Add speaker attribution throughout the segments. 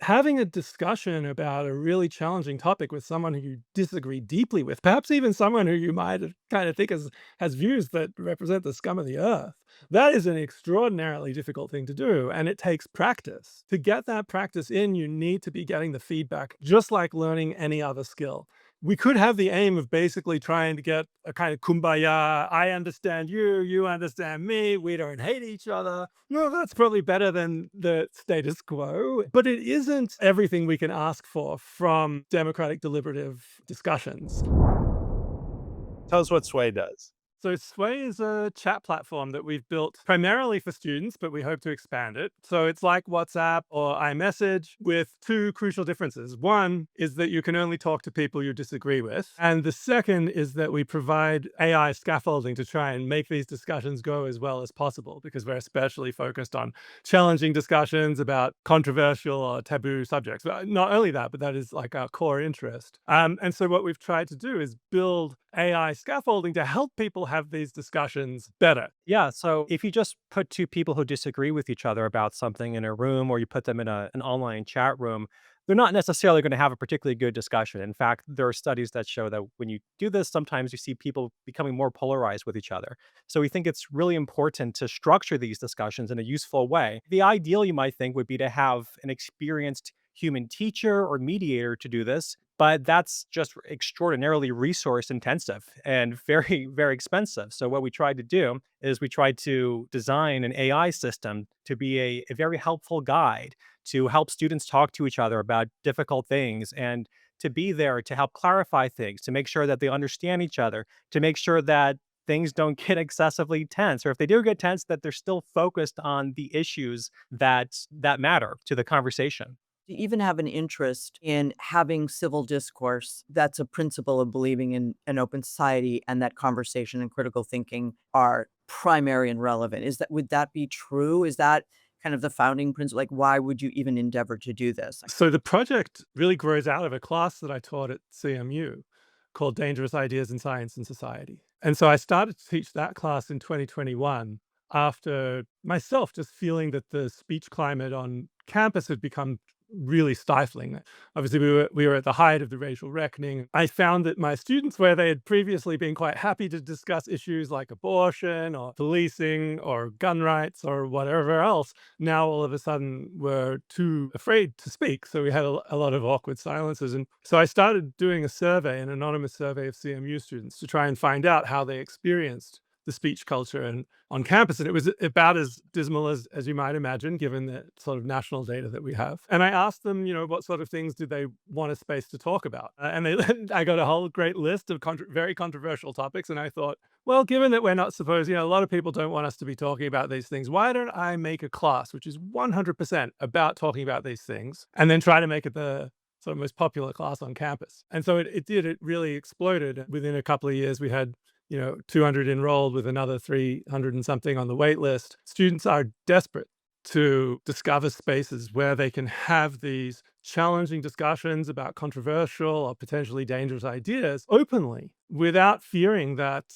Speaker 1: having a discussion about a really challenging topic with someone who you disagree deeply with, perhaps even someone who you might kind of think has views that represent the scum of the earth, that is an extraordinarily difficult thing to do. And it takes practice. To get that practice in, you need to be getting the feedback, just like learning any other skill. We could have the aim of basically trying to get a kind of kumbaya, I understand you, you understand me, we don't hate each other. No, that's probably better than the status quo, but it isn't everything we can ask for from democratic deliberative discussions.
Speaker 2: Tell us what Sway does.
Speaker 1: So Sway is a chat platform that we've built primarily for students, but we hope to expand it. So it's like WhatsApp or iMessage with two crucial differences. One is that you can only talk to people you disagree with. And the second is that we provide AI scaffolding to try and make these discussions go as well as possible, because we're especially focused on challenging discussions about controversial or taboo subjects. But not only that, but that is like our core interest. And so what we've tried to do is build AI scaffolding to help people have these discussions better.
Speaker 3: Yeah. So if you just put two people who disagree with each other about something in a room, or you put them in an online chat room, they're not necessarily going to have a particularly good discussion. In fact, there are studies that show that when you do this, sometimes you see people becoming more polarized with each other. So we think it's really important to structure these discussions in a useful way. The ideal, you might think, would be to have an experienced human teacher or mediator to do this. But that's just extraordinarily resource intensive and very, very expensive. So, what we tried to do is we tried to design an AI system to be a very helpful guide to help students talk to each other about difficult things, and to be there to help clarify things, to make sure that they understand each other, to make sure that things don't get excessively tense, or if they do get tense, that they're still focused on the issues that matter to the conversation.
Speaker 4: To even have an interest in having civil discourse, that's a principle of believing in an open society, and that conversation and critical thinking are primary and relevant. Would that be true? Is that kind of the founding principle? Like, why would you even endeavor to do this?
Speaker 1: So the project really grows out of a class that I taught at CMU called Dangerous Ideas in Science and Society. And so I started to teach that class in 2021 after myself just feeling that the speech climate on campus had become really stifling. Obviously, we were at the height of the racial reckoning. I found that my students, where they had previously been quite happy to discuss issues like abortion or policing or gun rights or whatever else, now all of a sudden were too afraid to speak. So we had a lot of awkward silences. And so I started doing a survey, an anonymous survey of CMU students, to try and find out how they experienced the speech culture and on campus. And it was about as dismal as you might imagine, given the sort of national data that we have. And I asked them, what sort of things do they want a space to talk about? And I got a whole great list of very controversial topics. And I thought, well, given that we're not supposed, a lot of people don't want us to be talking about these things, why don't I make a class which is 100% about talking about these things, and then try to make it the sort of most popular class on campus? And so it really exploded. Within a couple of years, we had 200 enrolled with another 300 and something on the wait list. Students are desperate to discover spaces where they can have these challenging discussions about controversial or potentially dangerous ideas openly without fearing that,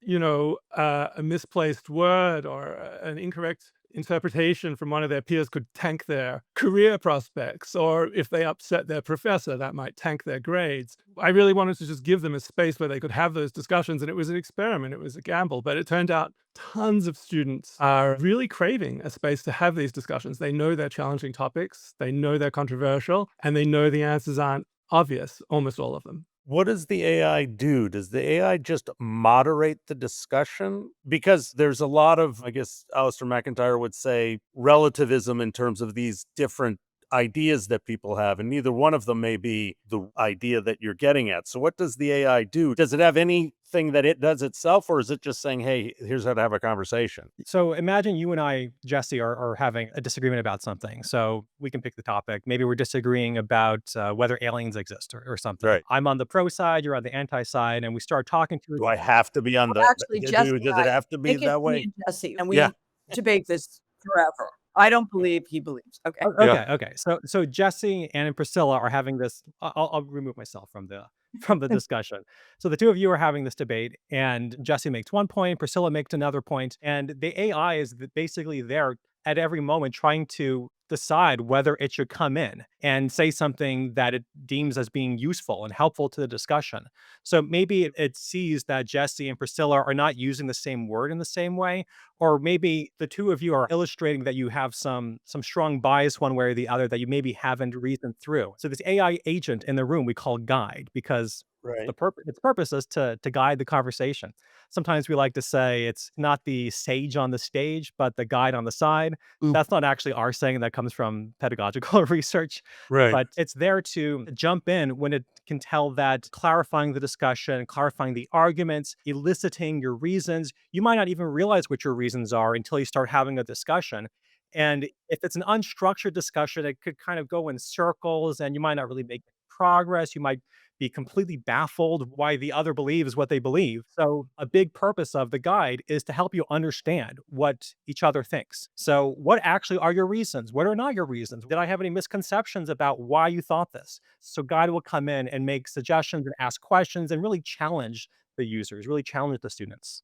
Speaker 1: a misplaced word or an incorrect interpretation from one of their peers could tank their career prospects, or if they upset their professor, that might tank their grades. I really wanted to just give them a space where they could have those discussions, and it was an experiment, it was a gamble, but it turned out tons of students are really craving a space to have these discussions. They know they're challenging topics, they know they're controversial, and they know the answers aren't obvious, almost all of them.
Speaker 2: What does the AI do? Does the AI just moderate the discussion? Because there's a lot of, I guess, Alistair McIntyre would say, relativism in terms of these different ideas that people have, and neither one of them may be the idea that you're getting at. So what does the AI do? Does it have anything that it does itself, or is it just saying, hey, here's how to have a conversation?
Speaker 3: So imagine you and I, Jesse, are having a disagreement about something. So we can pick the topic. Maybe we're disagreeing about whether aliens exist, or something.
Speaker 2: Right.
Speaker 3: I'm on the pro side, you're on the anti side, and we start talking to
Speaker 2: Do I have to be on
Speaker 4: Well, actually, Jesse
Speaker 2: does
Speaker 4: and
Speaker 2: it
Speaker 4: I,
Speaker 2: have to be
Speaker 4: make it
Speaker 2: that
Speaker 4: me
Speaker 2: way?
Speaker 4: and Jesse, and we
Speaker 2: Yeah.
Speaker 4: debate this forever. I don't believe he believes. Okay.
Speaker 3: Okay, okay. So Jesse and Priscilla are having this. I'll remove myself from the discussion. So the two of you are having this debate, and Jesse makes one point, Priscilla makes another point, and the AI is basically there at every moment trying to decide whether it should come in and say something that it deems as being useful and helpful to the discussion. So maybe it sees that Jesse and Priscilla are not using the same word in the same way, or maybe the two of you are illustrating that you have some strong bias one way or the other that you maybe haven't reasoned through. So this AI agent in the room we call guide, because
Speaker 2: Right.
Speaker 3: its purpose is to guide the conversation. Sometimes we like to say it's not the sage on the stage, but the guide on the side.
Speaker 2: Ooh.
Speaker 3: That's not actually our saying, that comes from pedagogical research,
Speaker 2: Right.
Speaker 3: but it's there to jump in when it can tell that clarifying the discussion, clarifying the arguments, eliciting your reasons. You might not even realize what your reasons are until you start having a discussion. And if it's an unstructured discussion, it could kind of go in circles and you might not really make progress. You might be completely baffled why the other believes what they believe. So, a big purpose of the guide is to help you understand what each other thinks. So, what actually are your reasons? What are not your reasons? Did I have any misconceptions about why you thought this? So, guide will come in and make suggestions and ask questions and really challenge the users, really challenge the students.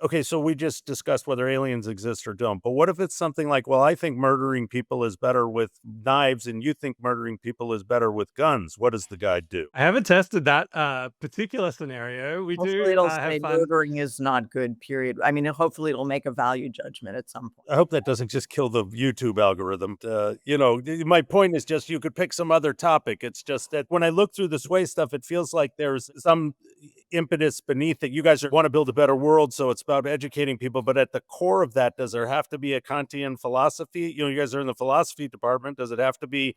Speaker 2: Okay, so we just discussed whether aliens exist or don't, but what if it's something like, well, I think murdering people is better with knives and you think murdering people is better with guns? What does the guide do?
Speaker 1: I haven't tested that particular scenario. We
Speaker 4: Hopefully
Speaker 1: do
Speaker 4: it'll
Speaker 1: have
Speaker 4: say
Speaker 1: fun.
Speaker 4: murdering is not good, period. I mean, hopefully it'll make a value judgment at some point.
Speaker 2: I hope that doesn't just kill the YouTube algorithm. My point is just you could pick some other topic. It's just that when I look through the Sway stuff, it feels like there's some impetus beneath it. You guys want to build a better world, so it's about educating people. But at the core of that, does there have to be a Kantian philosophy? You guys are in the philosophy department. Does it have to be,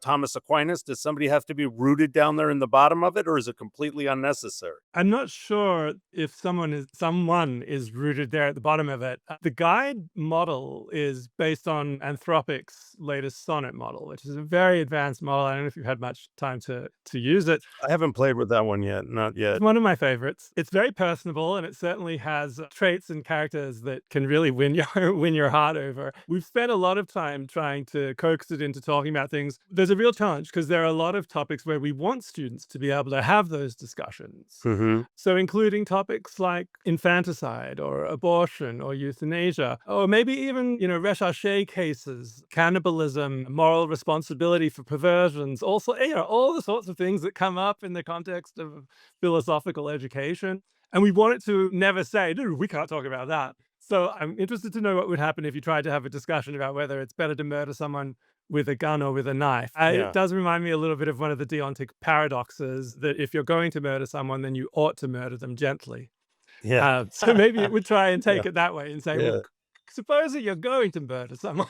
Speaker 2: Thomas Aquinas? Does somebody have to be rooted down there in the bottom of it, or is it completely unnecessary?
Speaker 1: I'm not sure if someone is rooted there at the bottom of it. The guide model is based on Anthropic's latest sonnet model, which is a very advanced model. I don't know if you've had much time to use it.
Speaker 2: I haven't played with that one yet. Not yet.
Speaker 1: It's one of my favorites. It's very personable, and it certainly has traits and characters that can really win your heart over. We've spent a lot of time trying to coax it into talking about things. There's a real challenge because there are a lot of topics where we want students to be able to have those discussions.
Speaker 2: Mm-hmm.
Speaker 1: So including topics like infanticide or abortion or euthanasia, or maybe even, recherche cases, cannibalism, moral responsibility for perversions, also, all the sorts of things that come up in the context of philosophical education. And we want it to never say, no, we can't talk about that. So I'm interested to know what would happen if you tried to have a discussion about whether it's better to murder someone with a gun or with a knife.
Speaker 2: Yeah.
Speaker 1: It does remind me a little bit of one of the deontic paradoxes that if you're going to murder someone, then you ought to murder them gently.
Speaker 2: Yeah.
Speaker 1: So maybe it would try and take
Speaker 2: Yeah.
Speaker 1: it that way and say,
Speaker 2: Yeah.
Speaker 1: well, supposing you're going to murder someone.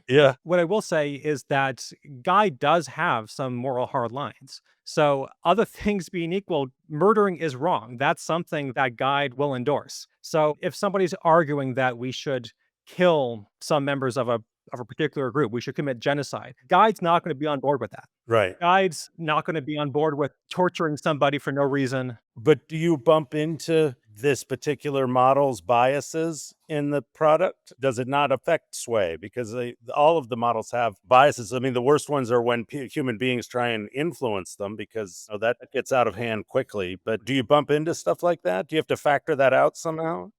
Speaker 2: Yeah.
Speaker 3: What I will say is that Guy does have some moral hard lines. So, other things being equal, murdering is wrong. That's something that Guide will endorse. So, if somebody's arguing that we should kill some members of a particular group, we should commit genocide, Guide's not going to be on board with that.
Speaker 2: Right.
Speaker 3: Guide's not going to be on board with torturing somebody for no reason.
Speaker 2: But do you bump into this particular model's biases in the product? Does it not affect Sway? Because all of the models have biases. I mean, the worst ones are when human beings try and influence them because that gets out of hand quickly. But do you bump into stuff like that? Do you have to factor that out somehow?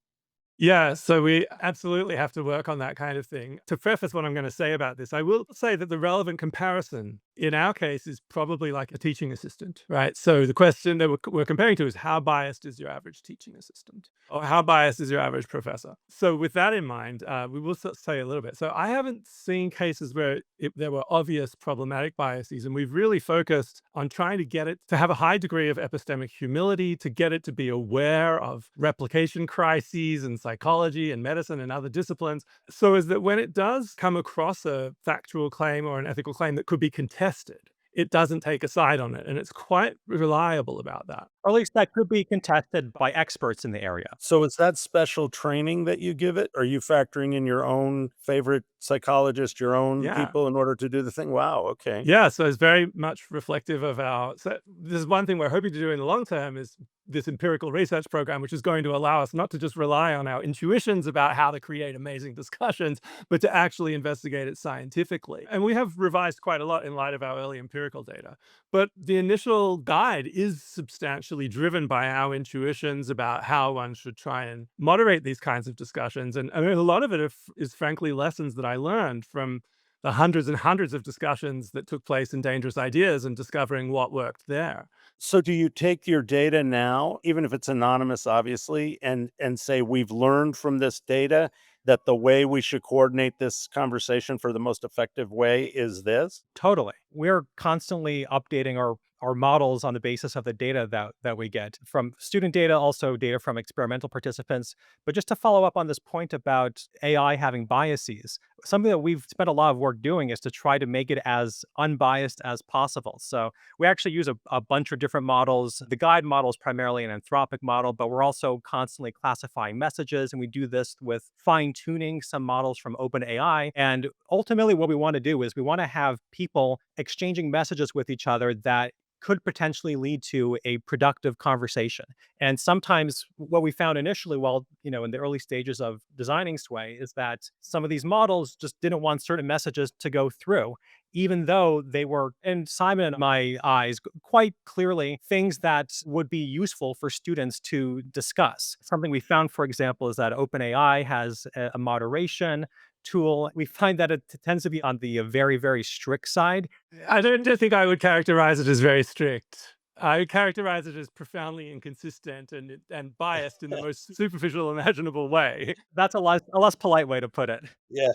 Speaker 1: Yeah, so we absolutely have to work on that kind of thing. To preface what I'm going to say about this, I will say that the relevant comparison in our case is probably like a teaching assistant, right? So the question that we're comparing to is how biased is your average teaching assistant? Or how biased is your average professor? So with that in mind, we will say a little bit. So I haven't seen cases where there were obvious problematic biases, and we've really focused on trying to get it to have a high degree of epistemic humility, to get it to be aware of replication crises and psychology and medicine and other disciplines, so as that when it does come across a factual claim or an ethical claim that could be contested, it doesn't take a side on it. And it's quite reliable about that.
Speaker 3: Or at least that could be contested by experts in the area.
Speaker 2: So is that special training that you give it? Are you factoring in your own favorite psychologist, your own people in order to do the thing? Wow, okay.
Speaker 1: Yeah, so it's very much reflective of so this is one thing we're hoping to do in the long term is this empirical research program, which is going to allow us not to just rely on our intuitions about how to create amazing discussions, but to actually investigate it scientifically. And we have revised quite a lot in light of our early empirical data. But the initial guide is substantially driven by our intuitions about how one should try and moderate these kinds of discussions. And I mean, a lot of it is frankly lessons that I learned from the hundreds and hundreds of discussions that took place in Dangerous Ideas and discovering what worked there.
Speaker 2: So do you take your data now, even if it's anonymous, obviously, and say we've learned from this data that the way we should coordinate this conversation for the most effective way is this?
Speaker 3: Totally. We're constantly updating our models on the basis of the data that we get from student data, also data from experimental participants. But just to follow up on this point about AI having biases, something that we've spent a lot of work doing is to try to make it as unbiased as possible. So we actually use a bunch of different models. The guide model is primarily an anthropic model, but we're also constantly classifying messages. And we do this with fine tuning some models from OpenAI. And ultimately, what we want to do is we want to have people exchanging messages with each other that could potentially lead to a productive conversation. And sometimes what we found initially, while, in the early stages of designing Sway, is that some of these models just didn't want certain messages to go through, even though they were, in Simon and my eyes, quite clearly things that would be useful for students to discuss. Something we found, for example, is that OpenAI has a moderation tool. We find that it tends to be on the very, very strict side.
Speaker 1: I don't think I would characterize it as very strict. I would characterize it as profoundly inconsistent and biased in the most superficial imaginable way.
Speaker 3: That's a less polite way to put it.
Speaker 2: Yeah.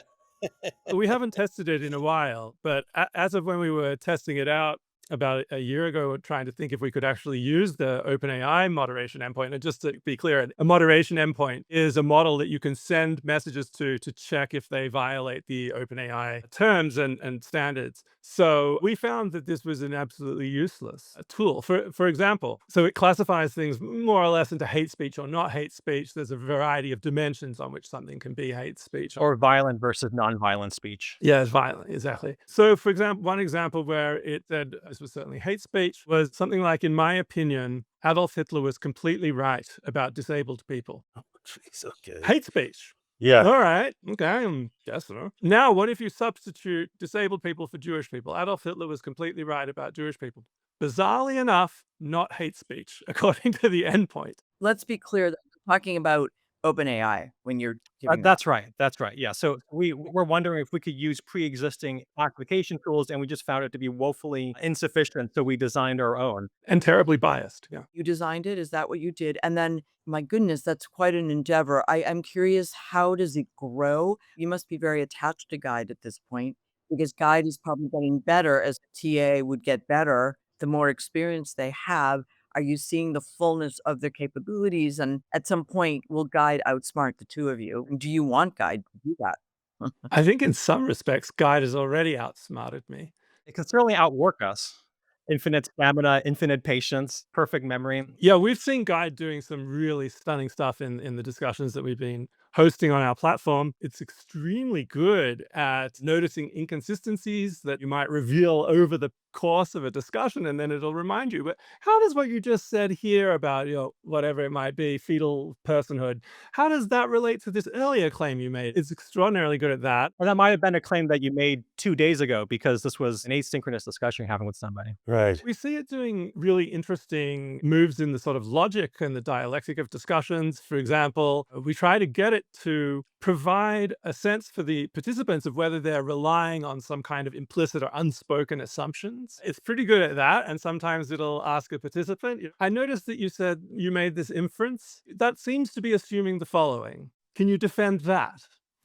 Speaker 1: We haven't tested it in a while, but as of when we were testing it out about a year ago, trying to think if we could actually use the OpenAI moderation endpoint. And just to be clear, a moderation endpoint is a model that you can send messages to check if they violate the OpenAI terms and standards. So we found that this was an absolutely useless tool. For example, so it classifies things more or less into hate speech or not hate speech. There's a variety of dimensions on which something can be hate speech.
Speaker 3: Or violent versus nonviolent speech.
Speaker 1: Yeah, it's violent, exactly. So, for example, one example where it said this was certainly hate speech was something like, in my opinion, Adolf Hitler was completely right about disabled people.
Speaker 2: Oh, jeez, okay.
Speaker 1: Hate speech.
Speaker 2: Yeah.
Speaker 1: All right. Okay. Guess so. Now, what if you substitute disabled people for Jewish people? Adolf Hitler was completely right about Jewish people. Bizarrely enough, not hate speech, according to the endpoint.
Speaker 4: Let's be clear that we're talking about OpenAI when you're giving
Speaker 3: That's right. That's right. Yeah. So we're wondering if we could use pre-existing application tools, and we just found it to be woefully insufficient. So we designed our own.
Speaker 1: And terribly biased. Yeah.
Speaker 4: You designed it? Is that what you did? And then, my goodness, that's quite an endeavor. I'm curious, how does it grow? You must be very attached to Guide at this point, because Guide is probably getting better as TA would get better the more experience they have. Are you seeing the fullness of their capabilities? And at some point, will Guide outsmart the two of you? Do you want Guide to do that?
Speaker 1: I think in some respects, Guide has already outsmarted me.
Speaker 3: It can certainly outwork us. Infinite stamina, infinite patience, perfect memory.
Speaker 1: Yeah, we've seen Guide doing some really stunning stuff in the discussions that we've been hosting on our platform. It's extremely good at noticing inconsistencies that you might reveal over the course of a discussion, and then it'll remind you, but how does what you just said here about, whatever it might be, fetal personhood, how does that relate to this earlier claim you made? It's extraordinarily good at that.
Speaker 3: Or that might have been a claim that you made 2 days ago because this was an asynchronous discussion you're having with somebody.
Speaker 2: Right.
Speaker 1: We see it doing really interesting moves in the sort of logic and the dialectic of discussions. For example, we try to get it to provide a sense for the participants of whether they're relying on some kind of implicit or unspoken assumptions. It's pretty good at that. And sometimes it'll ask a participant, I noticed that you said you made this inference. That seems to be assuming the following. Can you defend that?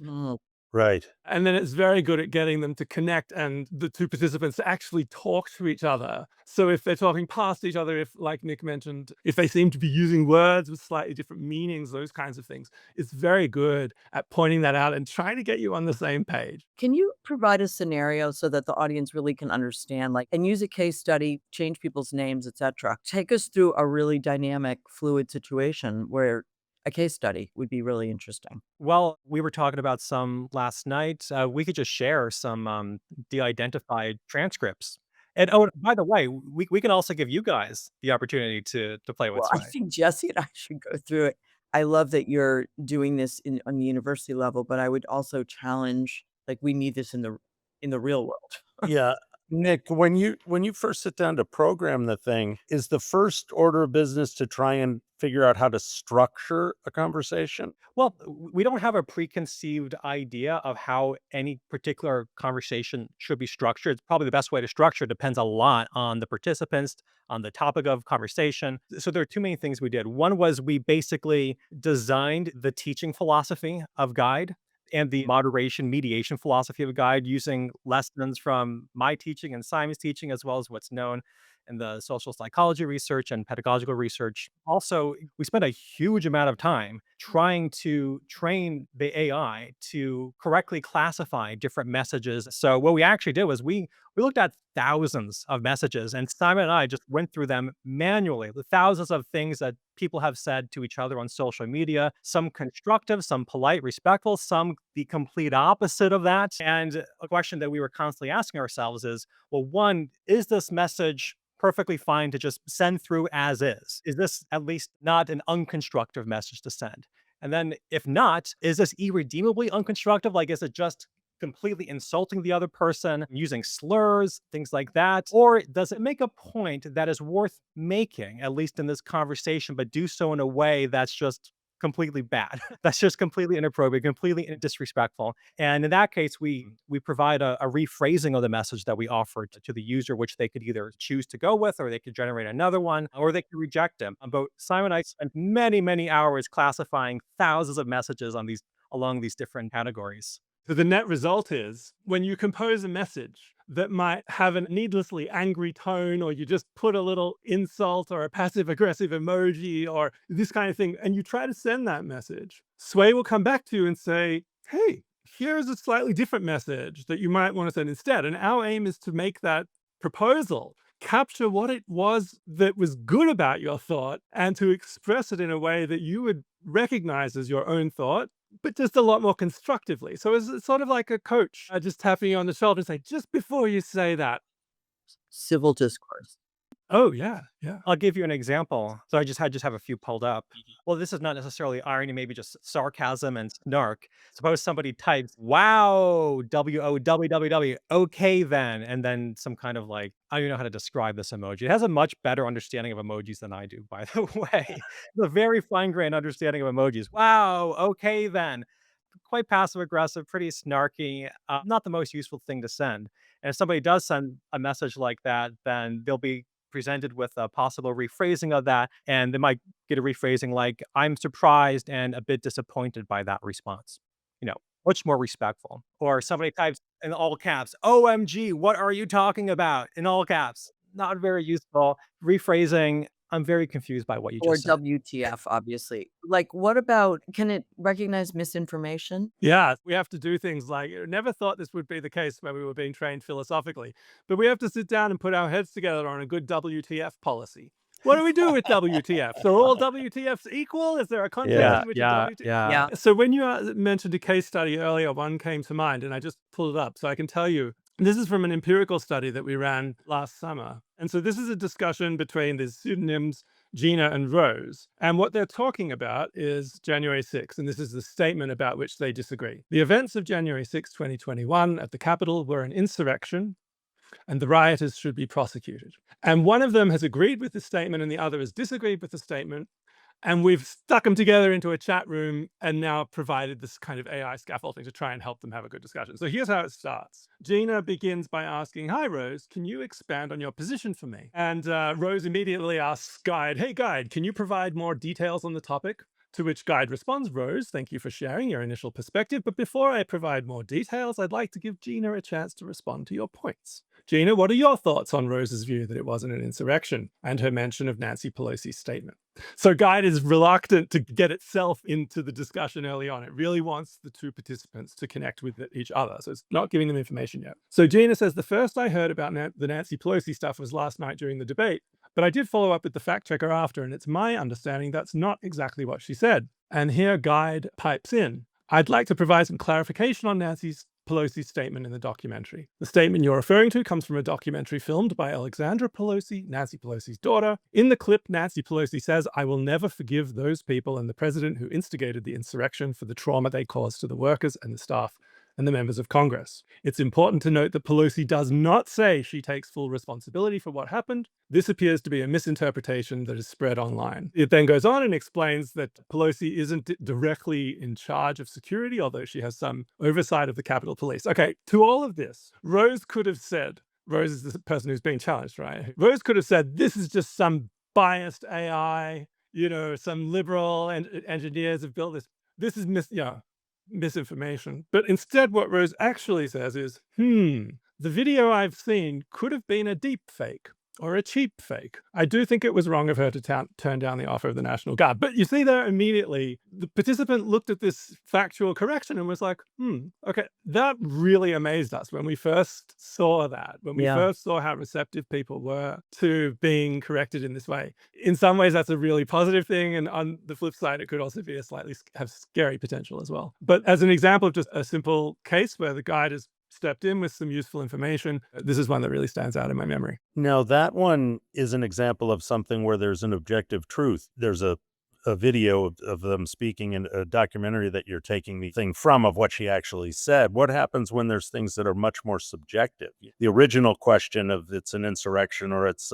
Speaker 4: Oh,
Speaker 2: Right.
Speaker 1: And then it's very good at getting them to connect and the two participants to actually talk to each other. So if they're talking past each other, if, like Nick mentioned, if they seem to be using words with slightly different meanings, those kinds of things, it's very good at pointing that out and trying to get you on the same page.
Speaker 4: Can you provide a scenario so that the audience really can understand, and use a case study, change people's names, etc.? Take us through a really dynamic, fluid situation where a case study would be really interesting.
Speaker 3: Well, we were talking about some last night. We could just share some de-identified transcripts. And oh, by the way, we can also give you guys the opportunity to play with
Speaker 4: Well, I
Speaker 3: Sway.
Speaker 4: think Jesse and I should go through it. I love that you're doing this on the university level, but I would also challenge, like, we need this in the real world.
Speaker 2: Yeah. Nick, when you first sit down to program the thing, is the first order of business to try and figure out how to structure a conversation?
Speaker 3: Well, we don't have a preconceived idea of how any particular conversation should be structured. It's probably the best way to structure it depends a lot on the participants, on the topic of conversation. So there are two main things we did. One was we basically designed the teaching philosophy of Guide and the moderation mediation philosophy of Guide using lessons from my teaching and Simon's teaching, as well as what's known in the social psychology research and pedagogical research. Also, we spent a huge amount of time trying to train the AI to correctly classify different messages. So what we actually did was we looked at thousands of messages, and Simon and I just went through them manually, the thousands of things that people have said to each other on social media, some constructive, some polite, respectful, some the complete opposite of that. And a question that we were constantly asking ourselves is, well, one, is this message perfectly fine to just send through as is? Is this at least not an unconstructive message to send? And then if not, is this irredeemably unconstructive? Like, is it just completely insulting the other person, using slurs, things like that? Or does it make a point that is worth making, at least in this conversation, but do so in a way that's just completely bad? That's just completely inappropriate, completely disrespectful. And in that case, we provide a rephrasing of the message that we offer to the user, which they could either choose to go with, or they could generate another one, or they could reject them. But Simon and I spent many, many hours classifying thousands of messages on these along these different categories.
Speaker 1: So the net result is when you compose a message that might have a needlessly angry tone, or you just put a little insult or a passive aggressive emoji or this kind of thing, and you try to send that message, Sway will come back to you and say, hey, here's a slightly different message that you might want to send instead. And our aim is to make that proposal capture what it was that was good about your thought and to express it in a way that you would recognize as your own thought, but just a lot more constructively. So it's sort of like a coach just tapping you on the shoulder and say, just before you say that.
Speaker 4: Civil discourse.
Speaker 1: Oh, yeah, yeah.
Speaker 3: I'll give you an example. So I just have a few pulled up. Well, this is not necessarily irony, maybe just sarcasm and snark. Suppose somebody types, wow, WOWWW, okay then, and then some kind of like, I don't even know how to describe this emoji. It has a much better understanding of emojis than I do, by the way. It's a very fine-grained understanding of emojis. Wow, okay then. Quite passive aggressive, pretty snarky, not the most useful thing to send. And if somebody does send a message like that, then they'll be presented with a possible rephrasing of that, and they might get a rephrasing like, I'm surprised and a bit disappointed by that response. Much more respectful. Or somebody types in all caps, OMG, what are you talking about? In all caps. Not very useful. Rephrasing, I'm very confused by what you
Speaker 4: Or
Speaker 3: just said.
Speaker 4: WTF, obviously. Like, what about, can it recognize misinformation?
Speaker 1: Yeah, we have to do things like, never thought this would be the case when we were being trained philosophically, but we have to sit down and put our heads together on a good WTF policy. What do we do with WTF? So are all WTFs equal? Is there a context
Speaker 3: Yeah,
Speaker 1: in which
Speaker 3: yeah,
Speaker 1: a WTF?
Speaker 3: yeah.
Speaker 4: Yeah.
Speaker 1: So when you mentioned a case study earlier, one came to mind, and I just pulled it up. So I can tell you, this is from an empirical study that we ran last summer. And so this is a discussion between the pseudonyms Gina and Rose. And what they're talking about is January 6th. And this is the statement about which they disagree. The events of January 6, 2021 at the Capitol were an insurrection, and the rioters should be prosecuted. And one of them has agreed with the statement and the other has disagreed with the statement. And we've stuck them together into a chat room and now provided this kind of AI scaffolding to try and help them have a good discussion. So here's how it starts. Gina begins by asking, hi, Rose, can you expand on your position for me? And Rose immediately asks Guide, hey, Guide, can you provide more details on the topic? To which Guide responds, Rose, thank you for sharing your initial perspective, but before I provide more details, I'd like to give Gina a chance to respond to your points. Gina, what are your thoughts on Rose's view that it wasn't an insurrection and her mention of Nancy Pelosi's statement? So Guide is reluctant to get itself into the discussion early on. It really wants the two participants to connect with each other. So it's not giving them information yet. So Gina says, the first I heard about the Nancy Pelosi stuff was last night during the debate, but I did follow up with the fact checker after, and it's my understanding that's not exactly what she said. And here Guide pipes in. I'd like to provide some clarification on Nancy's Pelosi's statement in the documentary. The statement you're referring to comes from a documentary filmed by Alexandra Pelosi, Nancy Pelosi's daughter. In the clip, Nancy Pelosi says, "I will never forgive those people and the president who instigated the insurrection for the trauma they caused to the workers and the staff and the members of Congress." It's important to note that Pelosi does not say she takes full responsibility for what happened. This appears to be a misinterpretation that is spread online. It then goes on and explains that Pelosi isn't directly in charge of security, although she has some oversight of the Capitol Police. Okay, to all of this, Rose could have said, Rose is the person who's being challenged, right? Rose could have said, this is just some biased AI, some liberal engineers have built this. This is misinformation. But instead, what Rose actually says is, the video I've seen could have been a deep fake or a cheap fake. I do think it was wrong of her to turn down the offer of the National Guard. But you see there immediately, the participant looked at this factual correction and was like, okay, that really amazed us when we first saw that, when we first saw how receptive people were to being corrected in this way. In some ways, that's a really positive thing. And on the flip side, it could also be have scary potential as well. But as an example of just a simple case where the guide is stepped in with some useful information, this is one that really stands out in my memory.
Speaker 2: Now, that one is an example of something where there's an objective truth. There's a video of them speaking in a documentary that you're taking the thing from of what she actually said. What happens when there's things that are much more subjective? The original question of it's an insurrection or it's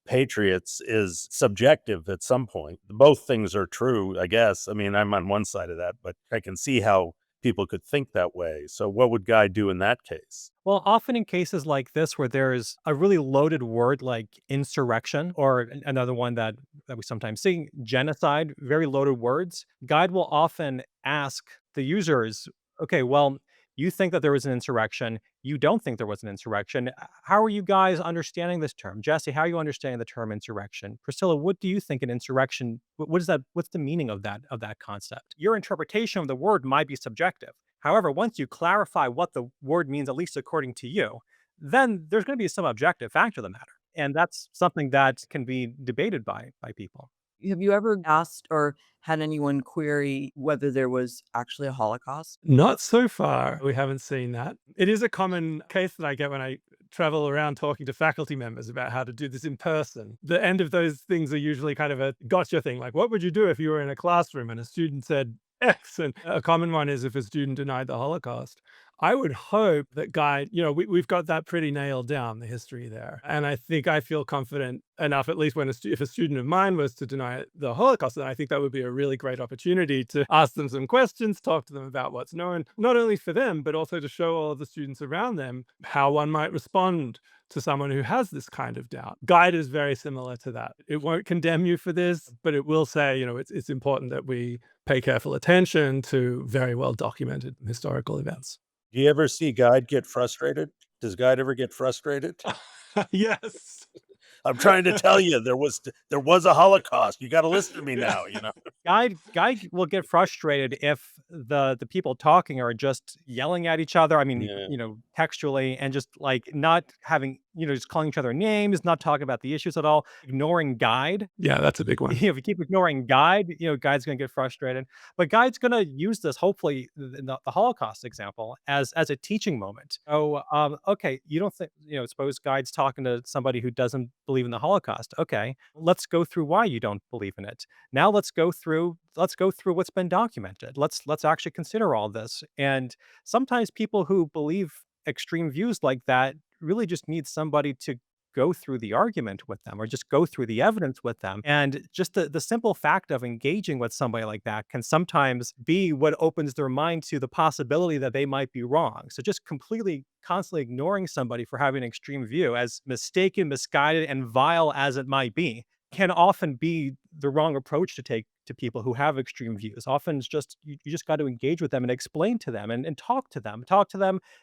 Speaker 2: patriots is subjective at some point. Both things are true, I guess. I mean, I'm on one side of that, but I can see how people could think that way. So what would Guy do in that case?
Speaker 3: Well, often in cases like this where there's a really loaded word like insurrection, or another one that we sometimes see, genocide, very loaded words, Guide will often ask the users, okay, well, you think that there was an insurrection. You don't think there was an insurrection. How are you guys understanding this term? Jesse, how are you understanding the term insurrection? Priscilla, what do you think an insurrection, what is that? What's the meaning of that concept? Your interpretation of the word might be subjective. However, once you clarify what the word means, at least according to you, then there's going to be some objective fact of the matter. And that's something that can be debated by people.
Speaker 4: Have you ever asked or had anyone query whether there was actually a Holocaust?
Speaker 1: Not so far. We haven't seen that. It is a common case that I get when I travel around talking to faculty members about how to do this in person. The end of those things are usually kind of a gotcha thing. Like, what would you do if you were in a classroom and a student said X? And a common one is if a student denied the Holocaust. I would hope that Guy, we've got that pretty nailed down, the history there. And I think I feel confident enough, at least when if a student of mine was to deny the Holocaust, then I think that would be a really great opportunity to ask them some questions, talk to them about what's known, not only for them, but also to show all of the students around them how one might respond to someone who has this kind of doubt. Guide is very similar to that. It won't condemn you for this, but it will say, it's important that we pay careful attention to very well documented historical events.
Speaker 2: Do you ever see Guide get frustrated? Does Guide ever get frustrated?
Speaker 1: Yes.
Speaker 2: I'm trying to tell you, there was a Holocaust. You got to listen to me now,
Speaker 3: Guy will get frustrated if the people talking are just yelling at each other. I mean, textually, and just like not having, just calling each other names, not talking about the issues at all, ignoring Guide.
Speaker 1: Yeah, that's a big one.
Speaker 3: If you keep ignoring Guide, Guide's going to get frustrated. But Guide's going to use this, hopefully, the Holocaust example as a teaching moment. Oh, okay, you don't think, suppose Guide's talking to somebody who doesn't believe in the Holocaust. Okay, let's go through why you don't believe in it. Now let's go through what's been documented. Let's actually consider all this. And sometimes people who believe extreme views like that really just need somebody to go through the argument with them or just go through the evidence with them. And just the simple fact of engaging with somebody like that can sometimes be what opens their mind to the possibility that they might be wrong. So just constantly ignoring somebody for having an extreme view, as mistaken, misguided, and vile as it might be, can often be the wrong approach to take to people who have extreme views. Often it's just you just got to engage with them and explain to them and talk to them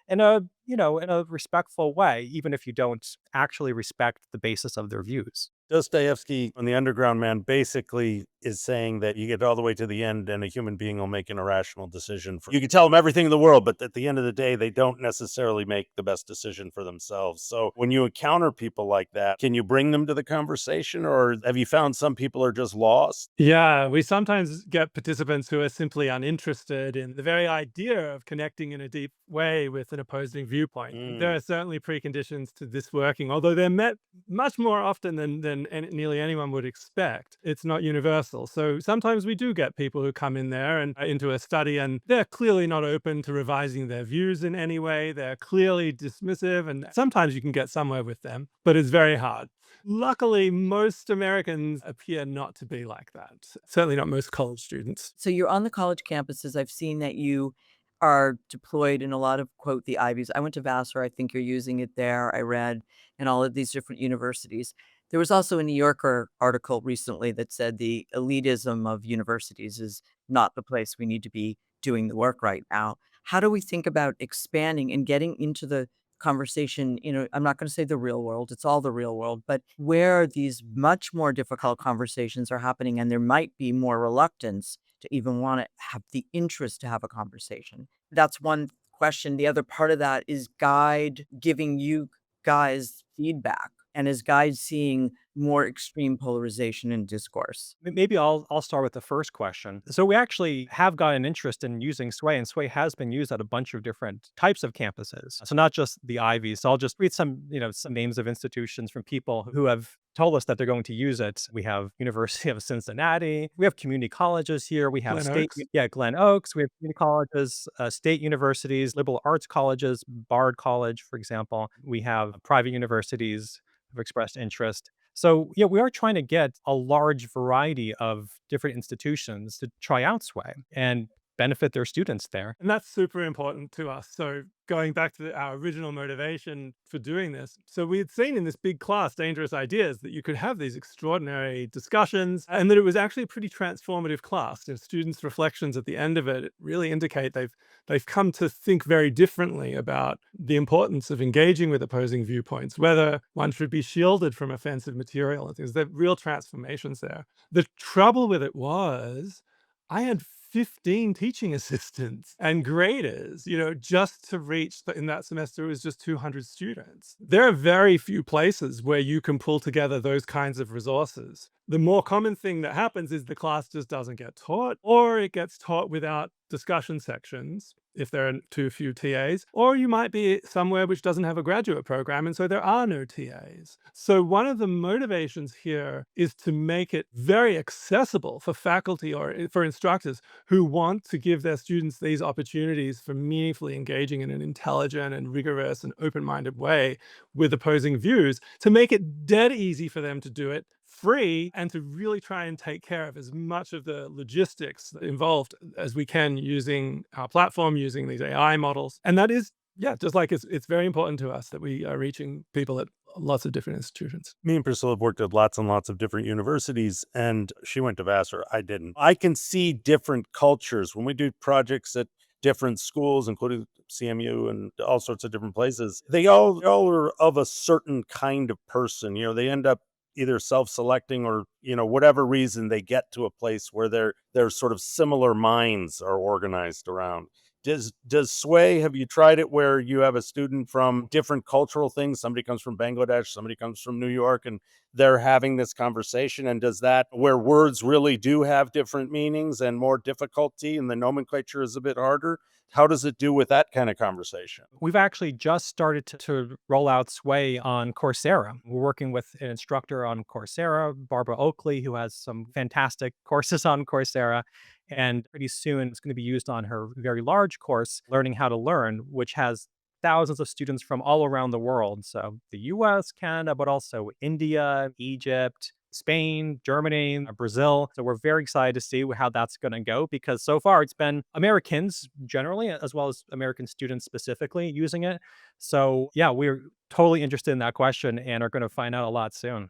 Speaker 3: in a respectful way, even if you don't actually respect the basis of their views.
Speaker 2: Dostoevsky on The Underground Man basically is saying that you get all the way to the end and a human being will make an irrational decision. You can tell them everything in the world, but at the end of the day, they don't necessarily make the best decision for themselves. So when you encounter people like that, can you bring them to the conversation, or have you found some people are just lost?
Speaker 1: Yeah, we sometimes get participants who are simply uninterested in the very idea of connecting in a deep way with an opposing viewpoint. There are certainly preconditions to this working, although they're met much more often than nearly anyone would expect. It's not universal. So sometimes we do get people who come in there and into a study, and they're clearly not open to revising their views in any way. They're clearly dismissive, and sometimes you can get somewhere with them, but it's very hard. Luckily, most Americans appear not to be like that. Certainly not most college students.
Speaker 4: So you're on the college campuses. I've seen that you are deployed in a lot of, quote, the Ivies. I went to Vassar. I think you're using it there. I read in all of these different universities. There was also a New Yorker article recently that said the elitism of universities is not the place we need to be doing the work right now. How do we think about expanding and getting into the conversation? I'm not going to say the real world, it's all the real world, but where these much more difficult conversations are happening, and there might be more reluctance to even want to have the interest to have a conversation. That's one question. The other part of that is Guide giving you guys feedback, and is Guide seeing more extreme polarization in discourse?
Speaker 3: Maybe I'll start with the first question. So we actually have got an interest in using Sway, and Sway has been used at a bunch of different types of campuses. So not just the Ivies. So I'll just read some names of institutions from people who have told us that they're going to use it. We have University of Cincinnati. We have community colleges here. We have
Speaker 1: Glen Oaks?
Speaker 3: Glen Oaks. We have community colleges, state universities, liberal arts colleges, Bard College, for example. We have private universities have expressed interest. So, yeah, we are trying to get a large variety of different institutions to try out Sway and benefit their students there.
Speaker 1: And that's super important to us. So going back to our original motivation for doing this, so we had seen in this big class, Dangerous Ideas, that you could have these extraordinary discussions and that it was actually a pretty transformative class. And students' reflections at the end of it really indicate they've come to think very differently about the importance of engaging with opposing viewpoints, whether one should be shielded from offensive material and things. There are real transformations there. The trouble with it was I had 15 teaching assistants and graders, just to reach in that semester, it was just 200 students. There are very few places where you can pull together those kinds of resources. The more common thing that happens is the class just doesn't get taught, or it gets taught without discussion sections if there are too few TAs, or you might be somewhere which doesn't have a graduate program, and so there are no TAs. So one of the motivations here is to make it very accessible for faculty or for instructors who want to give their students these opportunities for meaningfully engaging in an intelligent and rigorous and open-minded way with opposing views, to make it dead easy for them to do it free and to really try and take care of as much of the logistics involved as we can using our platform, using these AI models. And that is, just like it's very important to us that we are reaching people at lots of different institutions.
Speaker 2: Me and Priscilla have worked at lots and lots of different universities, and she went to Vassar. I didn't. I can see different cultures when we do projects at different schools, including CMU and all sorts of different places. They all are of a certain kind of person. They end up either self-selecting or, whatever reason they get to a place where their sort of similar minds are organized around. Does Sway, have you tried it where you have a student from different cultural things? Somebody comes from Bangladesh, somebody comes from New York, and they're having this conversation. And does that, where words really do have different meanings and more difficulty and the nomenclature is a bit harder, how does it do with that kind of conversation?
Speaker 3: We've actually just started to roll out Sway on Coursera. We're working with an instructor on Coursera, Barbara Oakley, who has some fantastic courses on Coursera. And pretty soon it's going to be used on her very large course, Learning How to Learn, which has thousands of students from all around the world. So the US, Canada, but also India, Egypt, Spain, Germany, Brazil. So we're very excited to see how that's going to go, because so far it's been Americans generally, as well as American students specifically using it. So yeah, we're totally interested in that question and are going to find out a lot soon.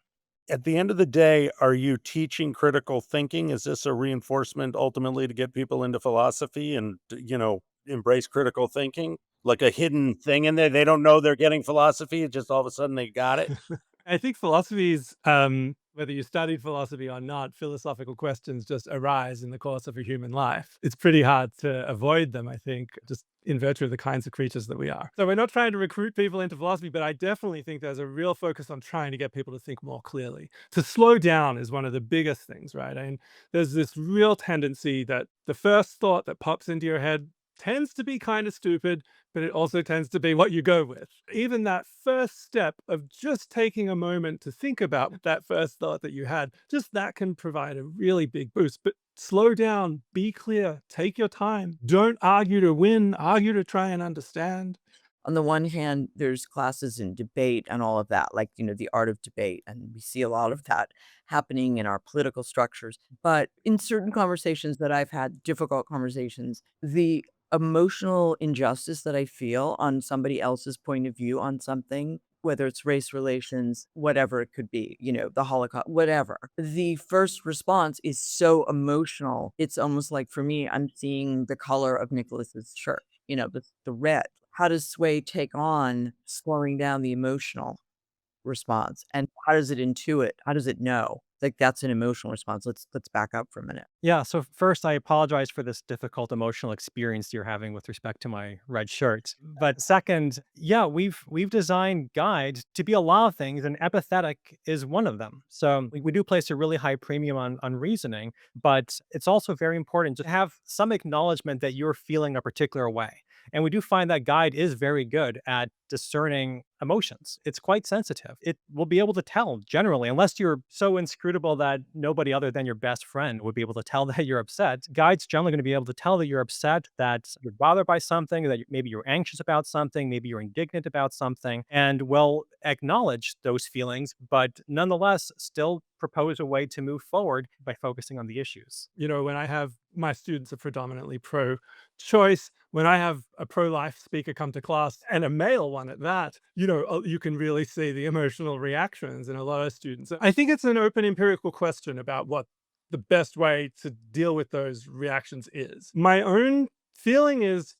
Speaker 2: At the end of the day, are you teaching critical thinking? Is this a reinforcement ultimately to get people into philosophy and, embrace critical thinking? Like a hidden thing in there? They don't know they're getting philosophy. It's just all of a sudden they got it.
Speaker 1: I think philosophy is Whether you studied philosophy or not, philosophical questions just arise in the course of a human life. It's pretty hard to avoid them, I think, just in virtue of the kinds of creatures that we are. So we're not trying to recruit people into philosophy, but I definitely think there's a real focus on trying to get people to think more clearly. To slow down is one of the biggest things, right? I mean, there's this real tendency that the first thought that pops into your head tends to be kind of stupid, but it also tends to be what you go with. Even that first step of just taking a moment to think about that first thought that you had, just that can provide a really big boost. But slow down, be clear, take your time. Don't argue to win, argue to try and understand.
Speaker 4: On the one hand, there's classes in debate and all of that, like, the art of debate. And we see a lot of that happening in our political structures. But in certain conversations that I've had, difficult conversations, the emotional injustice that I feel on somebody else's point of view on something, whether it's race relations, whatever it could be, the Holocaust, whatever. The first response is so emotional. It's almost like for me, I'm seeing the color of Nicholas's shirt, the red. How does Sway take on slowing down the emotional response? And how does it intuit? How does it know? Like that's an emotional response. Let's back up for a minute.
Speaker 3: Yeah, so first, I apologize for this difficult emotional experience you're having with respect to my red shirt. But second, yeah, we've designed guides to be a lot of things, and empathetic is one of them. So we do place a really high premium on reasoning, but it's also very important to have some acknowledgement that you're feeling a particular way. And we do find that guide is very good at discerning emotions. It's quite sensitive. It will be able to tell generally, unless you're so inscrutable that nobody other than your best friend would be able to tell that you're upset. Guide's generally going to be able to tell that you're upset, that you're bothered by something, that maybe you're anxious about something, maybe you're indignant about something, and will acknowledge those feelings, but nonetheless still propose a way to move forward by focusing on the issues.
Speaker 1: When I have my students are predominantly pro-choice. When I have a pro-life speaker come to class, and a male one at that, you can really see the emotional reactions in a lot of students. I think it's an open empirical question about what the best way to deal with those reactions is. My own feeling is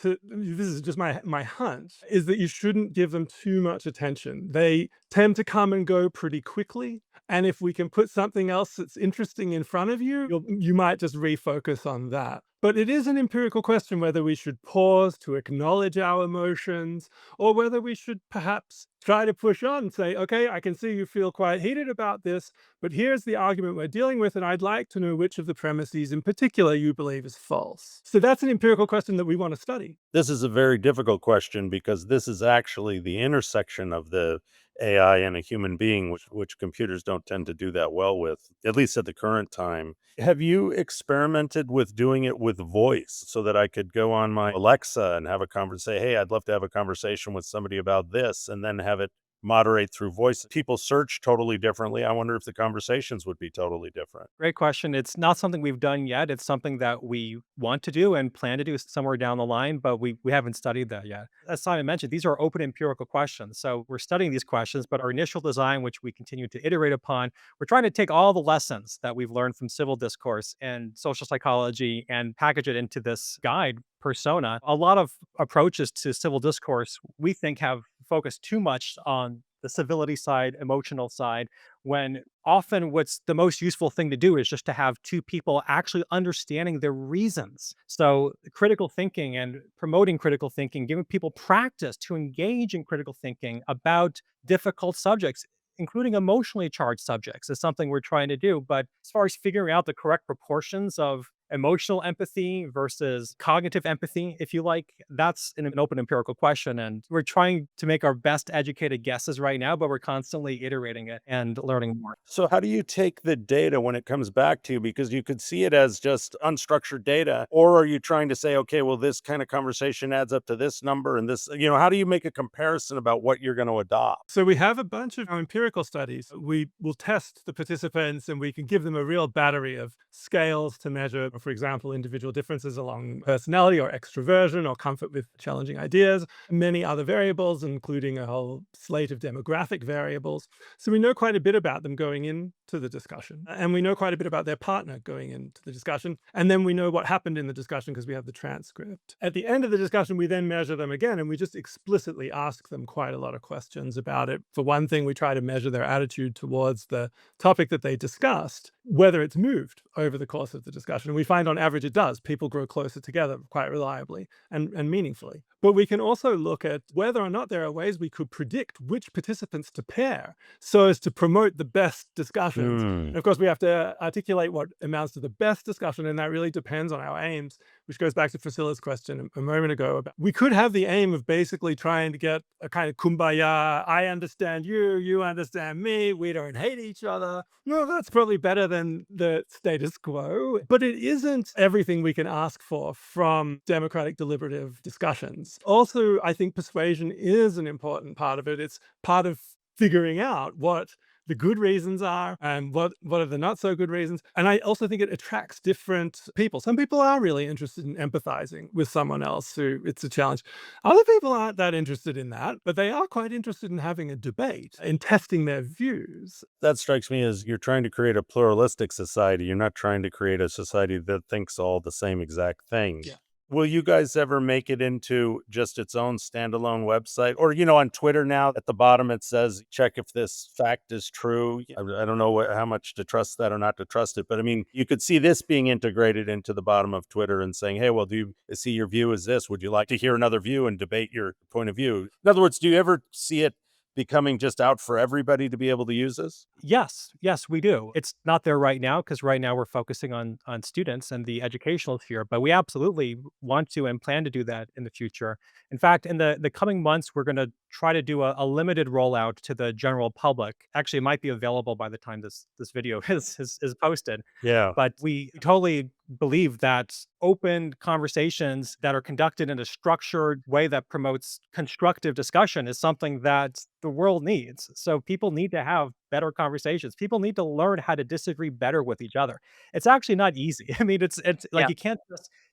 Speaker 1: this is just my hunch, is that you shouldn't give them too much attention. They tend to come and go pretty quickly. And if we can put something else that's interesting in front of you, you might just refocus on that. But it is an empirical question whether we should pause to acknowledge our emotions, or whether we should perhaps try to push on and say, okay, I can see you feel quite heated about this, but here's the argument we're dealing with, and I'd like to know which of the premises in particular you believe is false. So that's an empirical question that we want to study.
Speaker 2: This is a very difficult question because this is actually the intersection of the AI and a human being, which computers don't tend to do that well with, at least at the current time. Have you experimented with doing it with voice so that I could go on my Alexa and have a conversation? Hey, I'd love to have a conversation with somebody about this, and then have it moderate through voice. People search totally differently. I wonder if the conversations would be totally different.
Speaker 3: Great question. It's not something we've done yet. It's something that we want to do and plan to do somewhere down the line, but we haven't studied that yet. As Simon mentioned, these are open empirical questions. So we're studying these questions, but our initial design, which we continue to iterate upon, we're trying to take all the lessons that we've learned from civil discourse and social psychology and package it into this guide persona. A lot of approaches to civil discourse we think have focused too much on the civility side, emotional side, when often what's the most useful thing to do is just to have two people actually understanding their reasons. So critical thinking and promoting critical thinking, giving people practice to engage in critical thinking about difficult subjects, including emotionally charged subjects, is something we're trying to do. But as far as figuring out the correct proportions of emotional empathy versus cognitive empathy, if you like, that's an open empirical question. And we're trying to make our best educated guesses right now, but we're constantly iterating it and learning more.
Speaker 2: So how do you take the data when it comes back to you? Because you could see it as just unstructured data, or are you trying to say, okay, well, this kind of conversation adds up to this number and this, how do you make a comparison about what you're going to adopt?
Speaker 1: So we have a bunch of empirical studies. We will test the participants and we can give them a real battery of scales to measure for example, individual differences along personality or extroversion or comfort with challenging ideas, many other variables, including a whole slate of demographic variables. So we know quite a bit about them going into the discussion, and we know quite a bit about their partner going into the discussion. And then we know what happened in the discussion because we have the transcript. At the end of the discussion, we then measure them again, and we just explicitly ask them quite a lot of questions about it. For one thing, we try to measure their attitude towards the topic that they discussed, whether it's moved over the course of the discussion. And we find on average it does. People grow closer together quite reliably and meaningfully. But we can also look at whether or not there are ways we could predict which participants to pair so as to promote the best discussions. And of course, we have to articulate what amounts to the best discussion, and that really depends on our aims, which goes back to Priscilla's question a moment ago about we could have the aim of basically trying to get a kind of kumbaya, I understand you, you understand me, we don't hate each other. No, that's probably better than the status quo. But it isn't everything we can ask for from democratic deliberative discussions. Also, I think persuasion is an important part of it. It's part of figuring out what the good reasons are and what are the not so good reasons. And I also think it attracts different people. Some people are really interested in empathizing with someone else who it's a challenge. Other people aren't that interested in that, but they are quite interested in having a debate, in testing their views.
Speaker 2: That strikes me as you're trying to create a pluralistic society. You're not trying to create a society that thinks all the same exact things.
Speaker 1: Yeah.
Speaker 2: Will you guys ever make it into just its own standalone website? Or, on Twitter now, at the bottom it says, check if this fact is true. I don't know how much to trust that or not to trust it. But I mean, you could see this being integrated into the bottom of Twitter and saying, hey, well, do you see your view as this? Would you like to hear another view and debate your point of view? In other words, do you ever see it becoming just out for everybody to be able to use this?
Speaker 3: Yes, we do. It's not there right now because right now we're focusing on students and the educational sphere, but we absolutely want to and plan to do that in the future. In fact, in the coming months, we're going to try to do a limited rollout to the general public. Actually, it might be available by the time this video is posted.
Speaker 2: Yeah.
Speaker 3: But we totally believe that open conversations that are conducted in a structured way that promotes constructive discussion is something that the world needs. So people need to have better conversations. People need to learn how to disagree better with each other. It's actually not easy. I mean, it's like
Speaker 4: Yeah.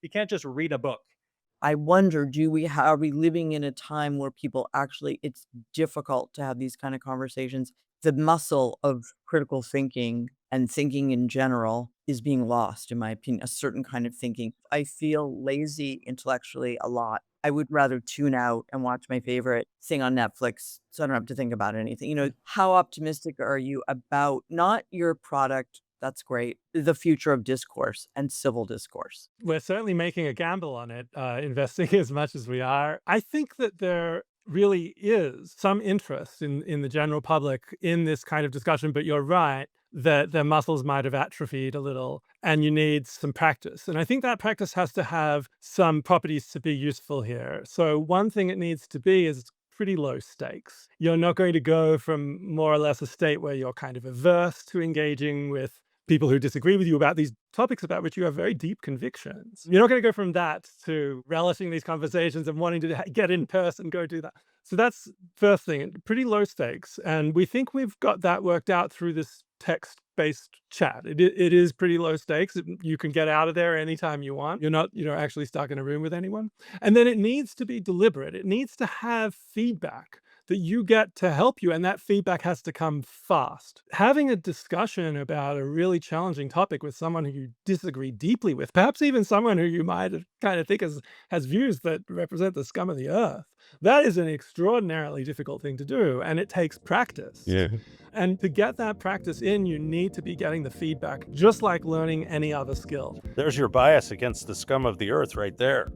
Speaker 3: you can't just read a book.
Speaker 4: I wonder, are we living in a time where people actually, it's difficult to have these kind of conversations? The muscle of critical thinking and thinking in general is being lost, in my opinion, a certain kind of thinking. I feel lazy intellectually a lot. I would rather tune out and watch my favorite thing on Netflix so I don't have to think about anything. How optimistic are you about not your product? That's great. The future of discourse and civil discourse.
Speaker 1: We're certainly making a gamble on it, investing as much as we are. I think that there really is some interest in the general public in this kind of discussion, but you're right that their muscles might have atrophied a little and you need some practice. And I think that practice has to have some properties to be useful here. So one thing it needs to be is pretty low stakes. You're not going to go from more or less a state where you're kind of averse to engaging with people who disagree with you about these topics about which you have very deep convictions. You're not going to go from that to relishing these conversations and wanting to get in person, go do that. So that's first thing, pretty low stakes. And we think we've got that worked out through this text-based chat. It is pretty low stakes. You can get out of there anytime you want. You're not, actually stuck in a room with anyone. And then it needs to be deliberate. It needs to have feedback that you get to help you, and that feedback has to come fast. Having a discussion about a really challenging topic with someone who you disagree deeply with, perhaps even someone who you might kind of think has views that represent the scum of the earth, that is an extraordinarily difficult thing to do, and it takes practice.
Speaker 2: Yeah.
Speaker 1: And to get that practice in, you need to be getting the feedback, just like learning any other skill.
Speaker 2: There's your bias against the scum of the earth right there.